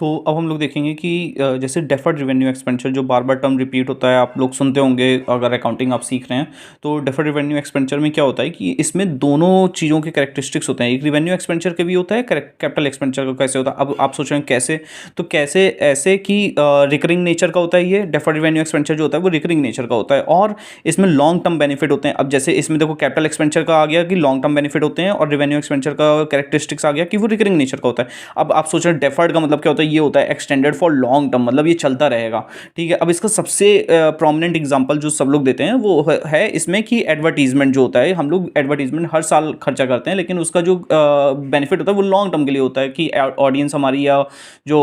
तो अब हम लोग देखेंगे कि जैसे डेफर्ड रेवेन्यू एक्सपेंडिचर जो बार बार टर्म रिपीट होता है, आप लोग सुनते होंगे अगर अकाउंटिंग आप सीख रहे हैं। तो डेफर्ड रेवेन्यू एक्सपेंडिचर में क्या होता है कि इसमें दोनों चीज़ों के कैरेक्टरिस्टिक्स होते हैं। एक रेवेन्यू एक्सपेंडिचर का भी होता है, कैपिटल एक्सपेंडिचर का कैसे होता है। अब आप सोच रहे हैं कैसे, तो कैसे ऐसे कि रिकरिंग नेचर का होता है। ये डेफर्ड रेवेन्यू एक्सपेंडिचर जो होता है वो रिकरिंग नेचर का होता है और इसमें लॉन्ग टर्म बेनिफिट होते हैं। अब जैसे इसमें देखो कैपिटल एक्सपेंडिचर का आ गया कि लॉन्ग टर्म बेनिफिट होते हैं और रेवेन्यू एक्सपेंडिचर का कैरेक्टरिस्टिक्स आ गया कि वो रिकरिंग नेचर का होता है। अब आप सोच रहे हैं डेफर्ड का मतलब क्या होता है। ये होता है एक्सटेंडेड फॉर लॉन्ग टर्म, मतलब ये चलता रहेगा। ठीक है, अब इसका सबसे प्रोमिनेंट एग्जांपल जो सब लोग देते हैं वो है इसमें कि एडवर्टीजमेंट जो होता है, हम लोग एडवर्टीजमेंट हर साल खर्चा करते हैं, लेकिन उसका जो बेनिफिट होता है वो लॉन्ग टर्म के लिए होता है कि ऑडियंस हमारी या जो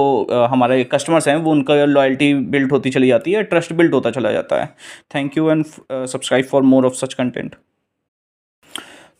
हमारे कस्टमर्स हैं वो उनका लॉयल्टी बिल्ड होती चली जाती है, ट्रस्ट बिल्ड होता चला जाता है। Thank you and subscribe for more of such content.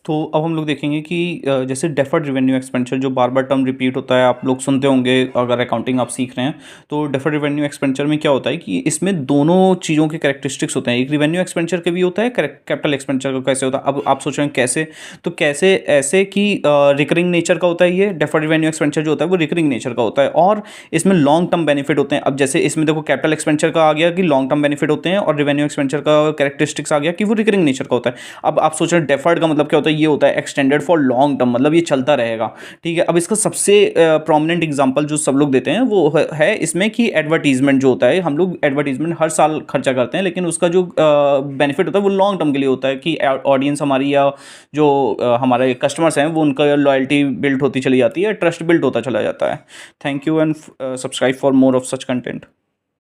तो अब हम लोग देखेंगे कि जैसे डेफर्ड रेवेन्यू एक्सपेंडिचर जो बार बार टर्म रिपीट होता है, आप लोग सुनते होंगे अगर अकाउंटिंग आप सीख रहे हैं। तो डेफर्ड रेवेन्यू एक्सपेंडिचर में क्या होता है कि इसमें दोनों चीज़ों के कैरेक्टरिस्टिक्स होते हैं। एक रेवेन्यू एक्सपेंडिचर का भी होता है, कैपिटल एक्सपेंडिचर का कैसे होता है। अब आप सोच रहे हैं कैसे, तो कैसे ऐसे कि रिकरिंग नेचर का होता है। ये डेफर्ड रेवेन्यू एक्सपेंडिचर जो होता है वो रिकरिंग नेचर का होता है और इसमें लॉन्ग टर्म बेनिफिट होते हैं। अब जैसे इसमें देखो कैपिटल एक्सपेंडिचर का आ गया कि लॉन्ग टर्म बेनिफिट होते हैं और रेवेन्यू एक्सपेंडिचर का कैरेक्टरिस्टिक्स आ गया कि वो रिकरिंग नेचर का होता है। अब आप सोच रहे हैं डेफर्ड का मतलब क्या होता है। ये होता है एक्सटेंडेड फॉर लॉन्ग टर्म, मतलब ये चलता रहेगा। ठीक है, अब इसका सबसे प्रोमिनेंट एग्जांपल जो सब लोग देते हैं वो है इसमें कि एडवर्टीजमेंट जो होता है, हम लोग एडवर्टीजमेंट हर साल खर्चा करते हैं, लेकिन उसका जो बेनिफिट होता है वो लॉन्ग टर्म के लिए होता है कि ऑडियंस हमारी या जो हमारे कस्टमर्स हैं वो उनका लॉयल्टी बिल्ड होती चली जाती है, ट्रस्ट बिल्ड होता चला जाता है। Thank you and subscribe for more of such content.